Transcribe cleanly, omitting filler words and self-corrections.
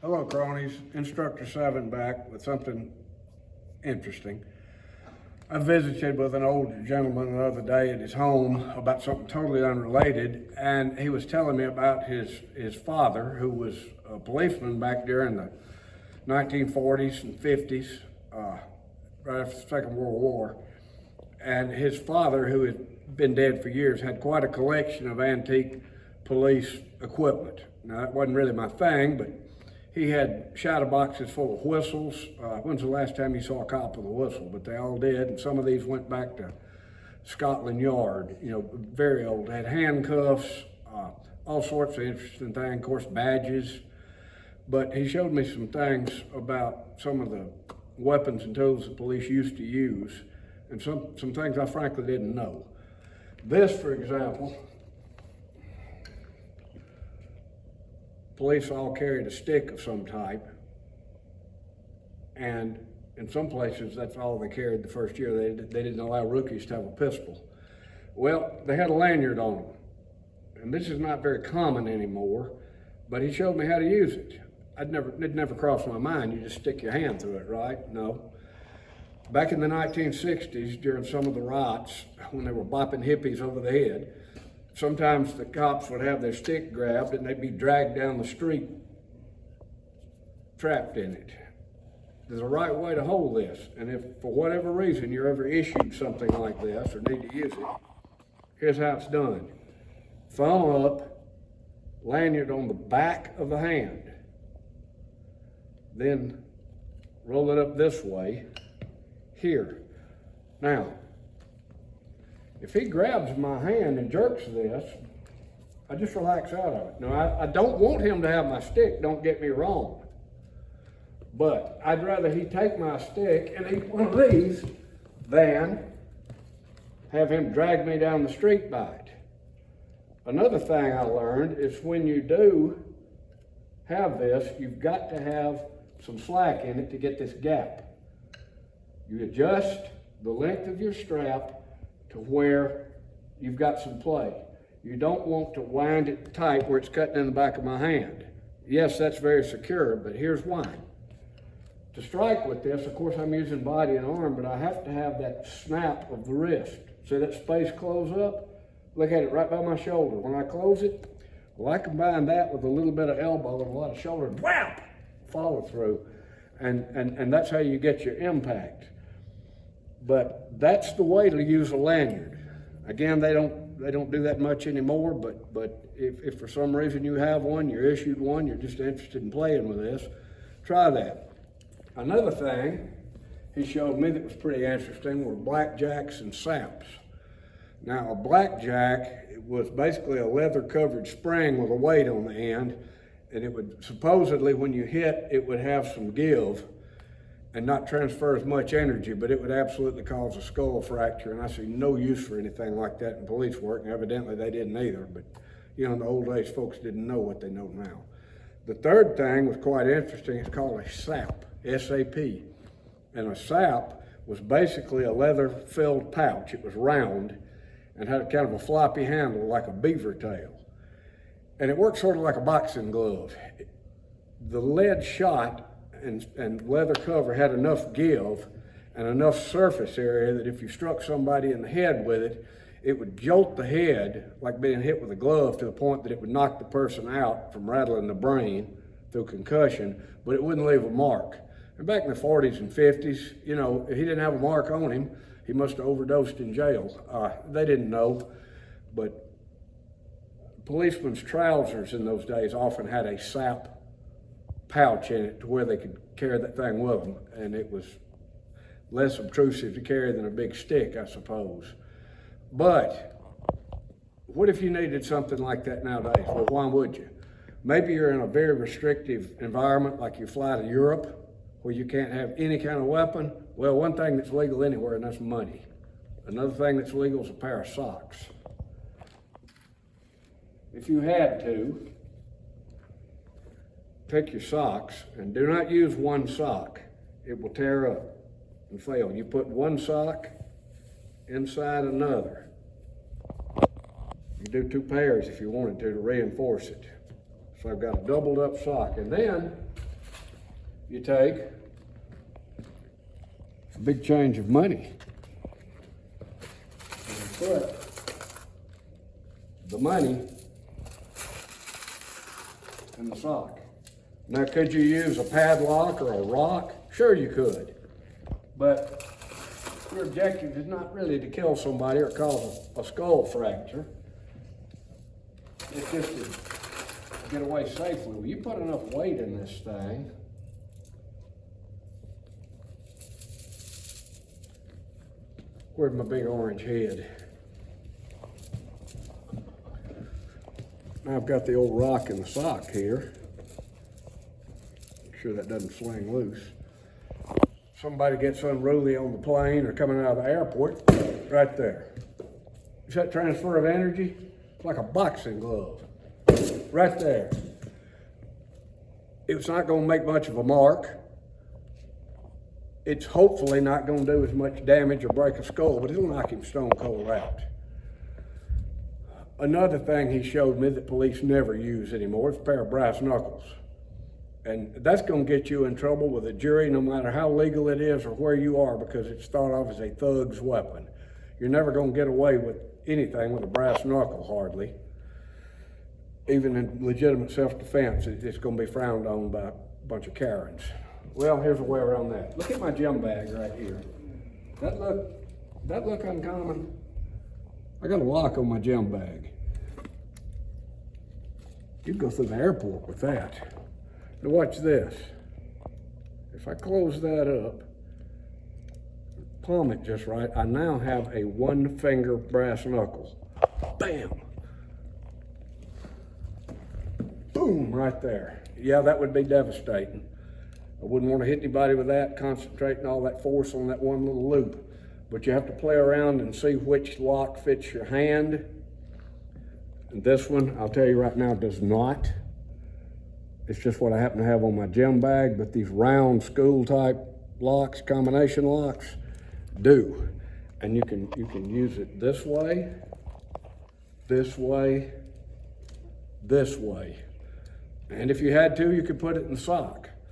Hello, cronies. Instructor 7 back with something interesting. I visited with an old gentleman the other day at his home about something totally unrelated, and he was telling me about his father, who was a policeman back during the 1940s and 50s, right after the Second World War. And his father, who had been dead for years, had quite a collection of antique police equipment. Now, that wasn't really my thing, but he had shadow boxes full of whistles. When's the last time you saw a cop with a whistle? But they all did, and some of these went back to Scotland Yard, very old. They had handcuffs, all sorts of interesting things, of course, badges. But he showed me some things about some of the weapons and tools the police used to use, and some things I frankly didn't know. This, for example, police all carried a stick of some type, and in some places that's all they carried the first year. They didn't allow rookies to have a pistol. Well, they had a lanyard on them, and this is not very common anymore, but he showed me how to use it. It never crossed my mind, you just stick your hand through it, right? No. Back in the 1960s, during some of the riots, when they were bopping hippies over the head, sometimes the cops would have their stick grabbed and they'd be dragged down the street, trapped in it. There's a right way to hold this, and if for whatever reason you're ever issued something like this or need to use it, here's how it's done. Thumb up, lanyard on the back of the hand, then roll it up this way, here. Now, if he grabs my hand and jerks this, I just relax out of it. Now, I don't want him to have my stick, don't get me wrong. But I'd rather he take my stick and eat one of these than have him drag me down the street by it. Another thing I learned is when you do have this, you've got to have some slack in it to get this gap. You adjust the length of your strap to where you've got some play. You don't want to wind it tight where it's cutting in the back of my hand. Yes, that's very secure, but here's why. To strike with this, of course I'm using body and arm, but I have to have that snap of the wrist. See that space close up? Look at it right by my shoulder. When I close it, well, I combine that with a little bit of elbow and a lot of shoulder, whap, follow through. And that's how you get your impact. But that's the way to use a lanyard. Again, they don't do that much anymore, but if for some reason you have one, you're issued one, you're just interested in playing with this, try that. Another thing he showed me that was pretty interesting were blackjacks and saps. Now, a blackjack was basically a leather-covered spring with a weight on the end, and it would supposedly, when you hit, it would have some give and not transfer as much energy, but it would absolutely cause a skull fracture, and I see no use for anything like that in police work, and evidently they didn't either, but in the old days, folks didn't know what they know now. The third thing was quite interesting. It's called a sap, S-A-P, and a sap was basically a leather-filled pouch. It was round and had kind of a floppy handle like a beaver tail, and it worked sort of like a boxing glove. The lead shot and leather cover had enough give and enough surface area that if you struck somebody in the head with it, it would jolt the head like being hit with a glove to the point that it would knock the person out from rattling the brain through concussion, but it wouldn't leave a mark. And back in the 40s and 50s, if he didn't have a mark on him, he must have overdosed in jail. They didn't know, but policemen's trousers in those days often had a sap pouch in it to where they could carry that thing with them, and it was less obtrusive to carry than a big stick, I suppose. But what if you needed something like that nowadays? Well, why would you? Maybe you're in a very restrictive environment, like you fly to Europe, where you can't have any kind of weapon. Well, one thing that's legal anywhere, and that's money. Another thing that's legal is a pair of socks. If you had to, take your socks, and do not use one sock. It will tear up and fail. You put one sock inside another. You do two pairs if you wanted to reinforce it. So I've got a doubled up sock. And then you take, it's a big change of money. And you put the money in the sock. Now, could you use a padlock or a rock? Sure you could. But your objective is not really to kill somebody or cause a skull fracture. It's just to get away safely. Well, you put enough weight in this thing, where's my big orange head? Now I've got the old rock in the sock here. Make sure that doesn't swing loose. Somebody gets unruly on the plane or coming out of the airport, right there. You see that transfer of energy? It's like a boxing glove, right there. It's not going to make much of a mark. It's hopefully not going to do as much damage or break a skull, but it'll knock him stone cold out. Another thing he showed me that police never use anymore is a pair of brass knuckles. And that's going to get you in trouble with a jury no matter how legal it is or where you are, because it's thought of as a thug's weapon. You're never going to get away with anything with a brass knuckle, hardly. Even in legitimate self-defense, it's going to be frowned on by a bunch of Karens. Well, here's a way around that. Look at my gym bag right here. That look uncommon? I got a lock on my gym bag. You'd go through the airport with that. Now watch this. If I close that up, palm it just right, I now have a one-finger brass knuckle. Bam! Boom, right there. Yeah, that would be devastating. I wouldn't want to hit anybody with that, concentrating all that force on that one little loop. But you have to play around and see which lock fits your hand. And this one, I'll tell you right now, does not. It's just what I happen to have on my gym bag, but these round school type locks, combination locks, do. And you can use it this way, this way, this way. And if you had to, you could put it in the sock.